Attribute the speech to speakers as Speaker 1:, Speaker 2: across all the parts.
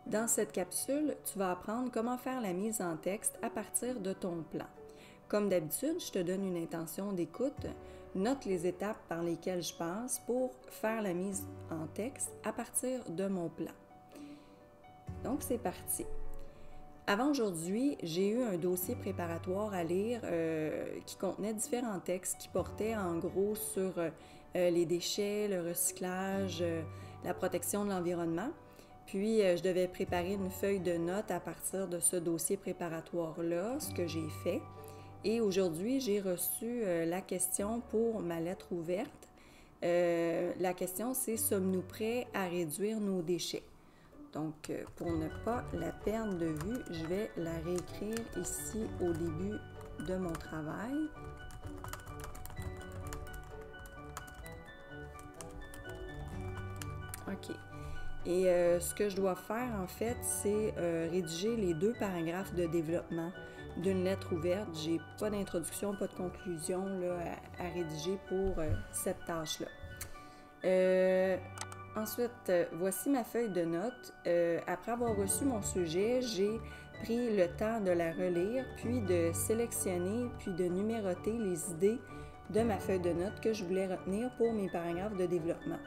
Speaker 1: Dans cette capsule, tu vas apprendre comment faire la mise en texte à partir de ton plan. Comme d'habitude, je te donne une intention d'écoute, note les étapes par lesquelles je passe pour faire la mise en texte à partir de mon plan. Donc, c'est parti. Avant aujourd'hui, j'ai eu un dossier préparatoire à lire qui contenait différents textes qui portaient en gros sur les déchets, le recyclage, la protection de l'environnement. Puis, je devais préparer une feuille de notes à partir de ce dossier préparatoire-là, ce que j'ai fait. Et aujourd'hui, j'ai reçu la question pour ma lettre ouverte. La question, c'est « Sommes-nous prêts à réduire nos déchets? » Donc, pour ne pas la perdre de vue, je vais la réécrire ici au début de mon travail. OK. Et ce que je dois faire, en fait, c'est rédiger les 2 paragraphes de développement d'une lettre ouverte. J'ai pas d'introduction, pas de conclusion là, à rédiger pour cette tâche-là. Ensuite, voici ma feuille de notes. Après avoir reçu mon sujet, j'ai pris le temps de la relire, puis de sélectionner, puis de numéroter les idées de ma feuille de notes que je voulais retenir pour mes paragraphes de développement.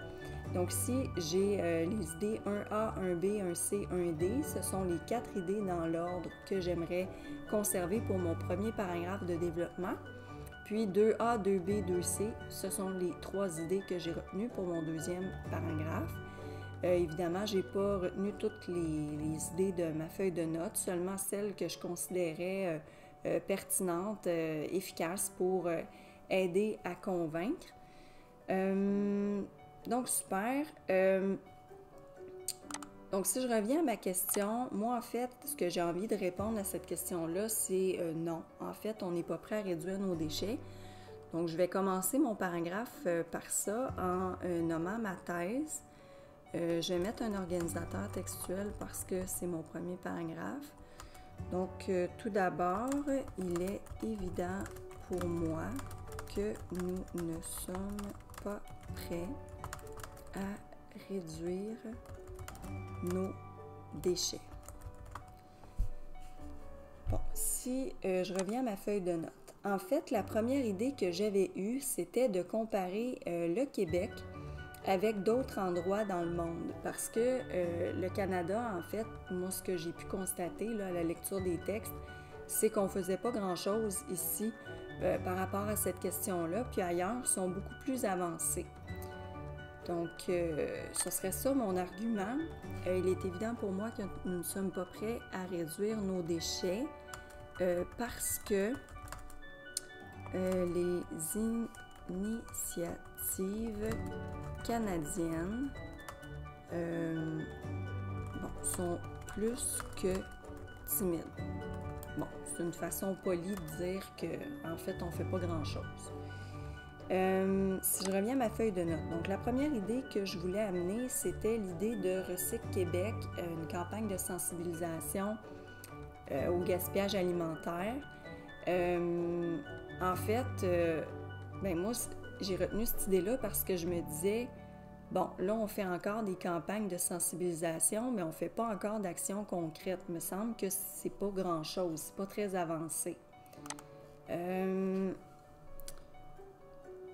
Speaker 1: Donc ici, j'ai les idées 1A, 1B, 1C, 1D. Ce sont les 4 idées dans l'ordre que j'aimerais conserver pour mon premier paragraphe de développement. Puis 2A, 2B, 2C, ce sont les 3 idées que j'ai retenues pour mon deuxième paragraphe. Évidemment, je n'ai pas retenu toutes les idées de ma feuille de notes, seulement celles que je considérais pertinentes, efficaces pour aider à convaincre. Donc, super. Donc, si je reviens à ma question, moi, en fait, ce que j'ai envie de répondre à cette question-là, c'est non. En fait, on n'est pas prêt à réduire nos déchets. Donc, je vais commencer mon paragraphe par ça en nommant ma thèse. Je vais mettre un organisateur textuel parce que c'est mon premier paragraphe. Donc, tout d'abord, il est évident pour moi que nous ne sommes pas prêts à réduire nos déchets. Bon, si je reviens à ma feuille de notes. En fait, la première idée que j'avais eue, c'était de comparer le Québec avec d'autres endroits dans le monde. Parce que le Canada, en fait, moi, ce que j'ai pu constater là, à la lecture des textes, c'est qu'on ne faisait pas grand-chose ici par rapport à cette question-là, puis ailleurs, ils sont beaucoup plus avancés. Donc, ce serait ça mon argument. Il est évident pour moi que nous ne sommes pas prêts à réduire nos déchets parce que les initiatives canadiennes sont plus que timides. Bon, c'est une façon polie de dire qu'en fait, on ne fait pas grand-chose. Si je reviens à ma feuille de notes, donc la première idée que je voulais amener, c'était l'idée de Recycle Québec, une campagne de sensibilisation au gaspillage alimentaire. En fait, moi, j'ai retenu cette idée-là parce que je me disais, bon, là, on fait encore des campagnes de sensibilisation, mais on ne fait pas encore d'actions concrètes. Il me semble que c'est pas grand-chose, c'est pas très avancé.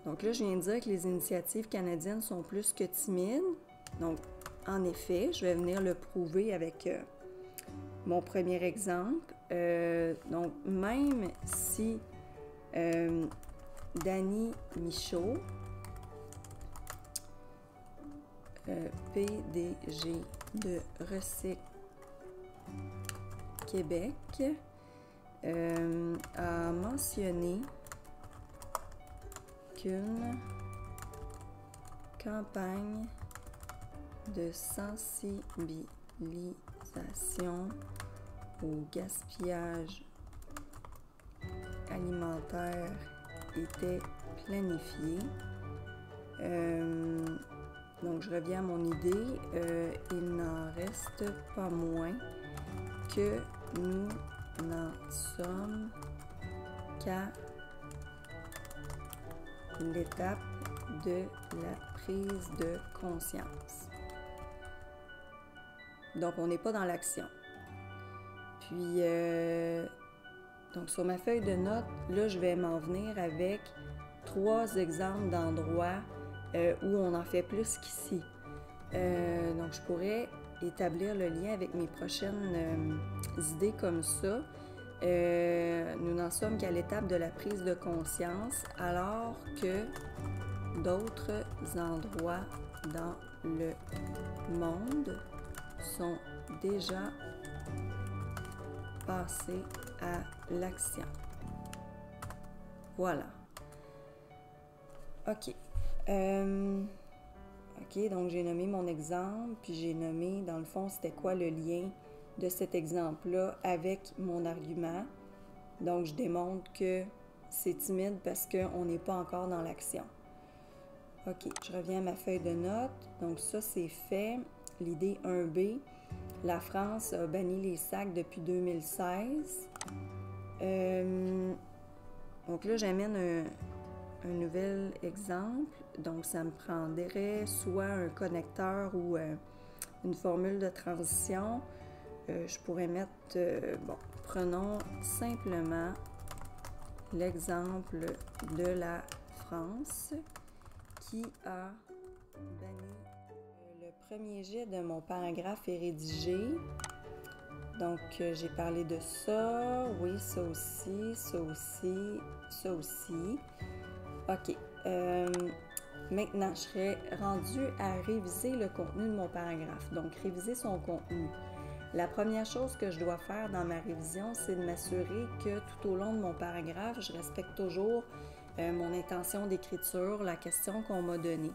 Speaker 1: Donc là, je viens de dire que les initiatives canadiennes sont plus que timides. Donc, en effet, je vais venir le prouver avec mon premier exemple. Donc, même si Dany Michaud, PDG de Recycle Québec, a mentionné qu'une campagne de sensibilisation au gaspillage alimentaire était planifiée. Donc, je reviens à mon idée. Il n'en reste pas moins que nous n'en sommes qu'à l'étape de la prise de conscience. Donc, on n'est pas dans l'action. Puis, donc sur ma feuille de notes, là, je vais m'en venir avec 3 exemples d'endroits où on en fait plus qu'ici. Donc, je pourrais établir le lien avec mes prochaines idées comme ça. Nous n'en sommes qu'à l'étape de la prise de conscience, alors que d'autres endroits dans le monde sont déjà passés à l'action. Voilà. OK. OK, donc j'ai nommé mon exemple, puis j'ai nommé, dans le fond, c'était quoi le lien de cet exemple-là avec mon argument. Donc, je démontre que c'est timide parce qu'on n'est pas encore dans l'action. OK, je reviens à ma feuille de notes. Donc, ça, c'est fait. L'idée 1B, la France a banni les sacs depuis 2016. Donc là, j'amène un nouvel exemple. Donc, ça me prendrait soit un connecteur ou une formule de transition. Je pourrais mettre, bon, prenons simplement l'exemple de la France qui a banni. Le premier jet de mon paragraphe est rédigé. Donc, j'ai parlé de ça, oui, ça aussi, ça aussi, ça aussi. OK. Maintenant, je serais rendue à réviser le contenu de mon paragraphe. Donc, réviser son contenu. La première chose que je dois faire dans ma révision, c'est de m'assurer que tout au long de mon paragraphe, je respecte toujours mon intention d'écriture, la question qu'on m'a donnée.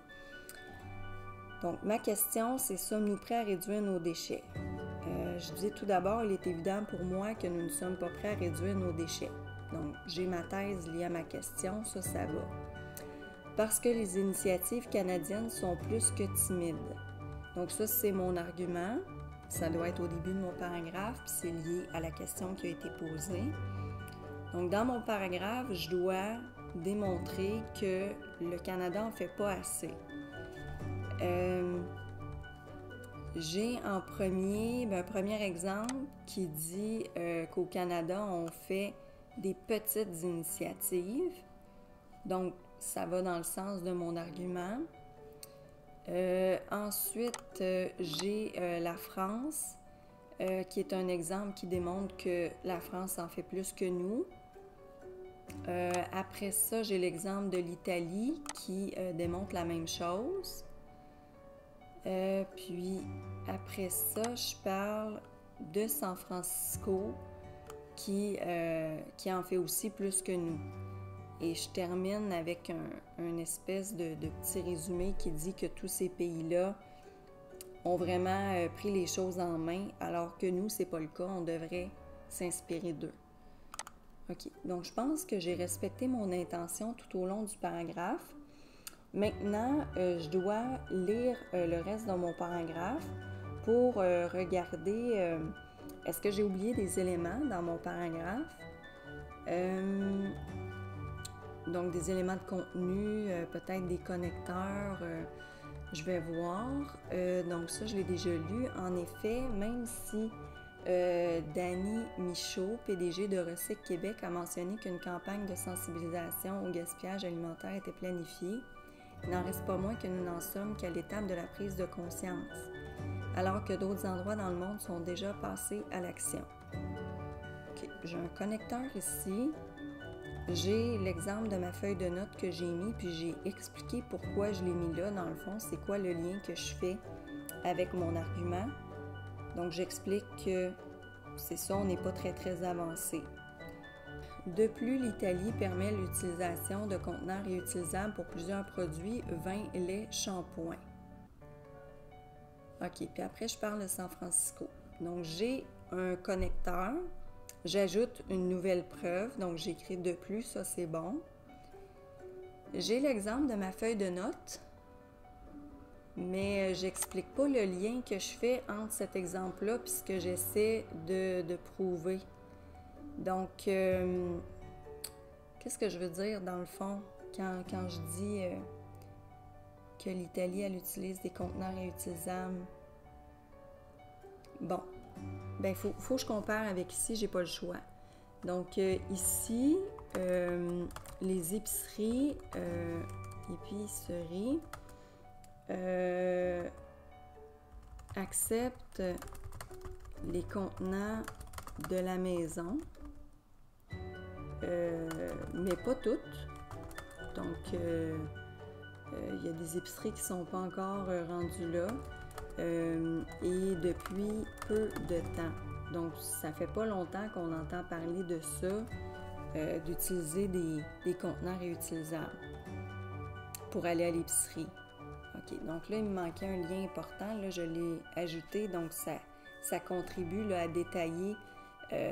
Speaker 1: Donc, ma question, c'est: sommes-nous prêts à réduire nos déchets? Je dis tout d'abord, il est évident pour moi que nous ne sommes pas prêts à réduire nos déchets. Donc, j'ai ma thèse liée à ma question, ça va. Parce que les initiatives canadiennes sont plus que timides. Donc, ça, c'est mon argument. Ça doit être au début de mon paragraphe, puis c'est lié à la question qui a été posée. Donc, dans mon paragraphe, je dois démontrer que le Canada n'en fait pas assez. J'ai en premier, un premier exemple qui dit qu'au Canada, on fait des petites initiatives. Donc, ça va dans le sens de mon argument. Ensuite, j'ai la France, qui est un exemple qui démontre que la France en fait plus que nous. Après ça, j'ai l'exemple de l'Italie qui démontre la même chose. Puis après ça, je parle de San Francisco qui en fait aussi plus que nous. Et je termine avec un espèce de petit résumé qui dit que tous ces pays-là ont vraiment pris les choses en main, alors que nous, c'est pas le cas, on devrait s'inspirer d'eux. OK, donc je pense que j'ai respecté mon intention tout au long du paragraphe. Maintenant, je dois lire le reste de mon paragraphe pour regarder est-ce que j'ai oublié des éléments dans mon paragraphe. Donc, des éléments de contenu, peut-être des connecteurs, je vais voir. Donc, ça, je l'ai déjà lu. En effet, même si Dany Michaud, PDG de Recycle Québec, a mentionné qu'une campagne de sensibilisation au gaspillage alimentaire était planifiée, il n'en reste pas moins que nous n'en sommes qu'à l'étape de la prise de conscience, alors que d'autres endroits dans le monde sont déjà passés à l'action. Okay. J'ai un connecteur ici. J'ai l'exemple de ma feuille de notes que j'ai mis, puis j'ai expliqué pourquoi je l'ai mis là. Dans le fond, c'est quoi le lien que je fais avec mon argument. Donc, j'explique que c'est ça, on n'est pas très avancé. De plus, l'Italie permet l'utilisation de conteneurs réutilisables pour plusieurs produits, vin, lait, shampoing. OK, puis après, je parle de San Francisco. Donc, j'ai un connecteur. J'ajoute une nouvelle preuve, donc j'écris de plus, ça c'est bon. J'ai l'exemple de ma feuille de notes, mais j'explique pas le lien que je fais entre cet exemple-là et ce que j'essaie de prouver. Donc, qu'est-ce que je veux dire dans le fond quand je dis que l'Italie, elle utilise des conteneurs réutilisables? Bon, ben faut que je compare avec ici, j'ai pas le choix. Donc ici, les épiceries, acceptent les contenants de la maison, mais pas toutes. Donc, il y a des épiceries qui ne sont pas encore rendues là et depuis peu de temps. Donc, ça fait pas longtemps qu'on entend parler de ça, d'utiliser des contenants réutilisables pour aller à l'épicerie. OK, donc là, il me manquait un lien important. Là, je l'ai ajouté, donc ça contribue là, à détailler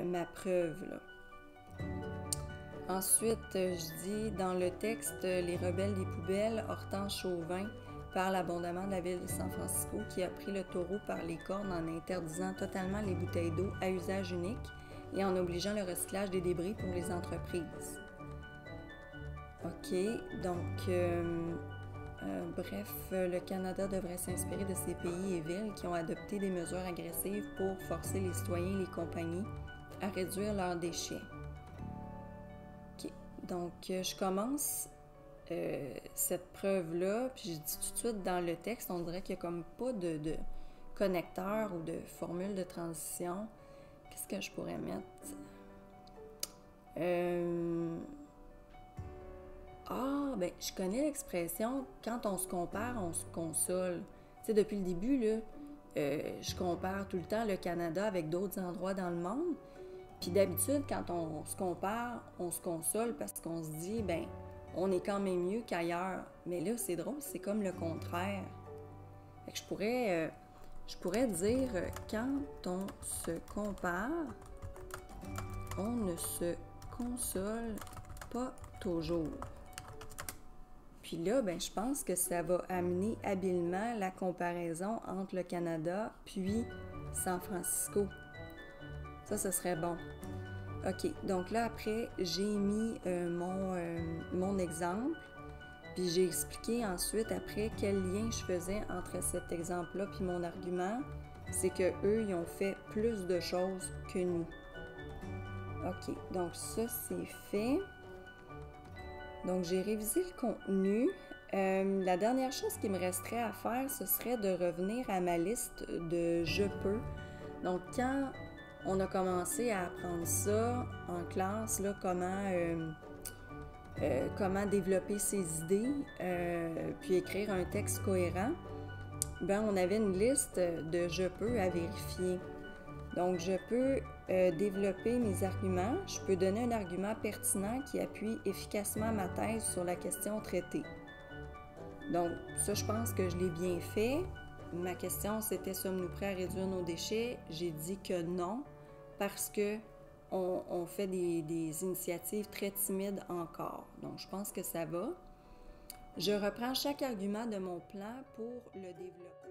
Speaker 1: ma preuve. Là. Ensuite, je dis dans le texte, les rebelles des poubelles, Hortense Chauvin parle abondamment de la ville de San Francisco qui a pris le taureau par les cornes en interdisant totalement les bouteilles d'eau à usage unique et en obligeant le recyclage des débris pour les entreprises. OK, donc, bref, le Canada devrait s'inspirer de ces pays et villes qui ont adopté des mesures agressives pour forcer les citoyens et les compagnies à réduire leurs déchets. OK, donc je commence cette preuve-là, puis je dis tout de suite dans le texte, on dirait qu'il n'y a comme pas de connecteur ou de formule de transition. Qu'est-ce que je pourrais mettre? Ben, je connais l'expression « quand on se compare, on se console ». Tu sais, depuis le début, là, je compare tout le temps le Canada avec d'autres endroits dans le monde. Puis d'habitude, quand on se compare, on se console parce qu'on se dit, ben, on est quand même mieux qu'ailleurs. Mais là, c'est drôle, c'est comme le contraire. Fait que je pourrais dire, quand on se compare, on ne se console pas toujours. Puis là, ben, je pense que ça va amener habilement la comparaison entre le Canada puis San Francisco. Ça, ce serait bon. OK, donc là, après, j'ai mis mon exemple, puis j'ai expliqué ensuite, après, quel lien je faisais entre cet exemple-là puis mon argument. C'est qu'eux, ils ont fait plus de choses que nous. OK, donc ça, c'est fait. Donc, j'ai révisé le contenu. La dernière chose qui me resterait à faire, ce serait de revenir à ma liste de « je peux ». Donc, quand on a commencé à apprendre ça en classe, là, comment développer ses idées, puis écrire un texte cohérent, ben, on avait une liste de « je peux » à vérifier. Donc, je peux développer mes arguments. Je peux donner un argument pertinent qui appuie efficacement ma thèse sur la question traitée. Donc, ça, je pense que je l'ai bien fait. Ma question, c'était « sommes-nous prêts à réduire nos déchets? » J'ai dit que non, parce que on fait des initiatives très timides encore. Donc, je pense que ça va. Je reprends chaque argument de mon plan pour le développer.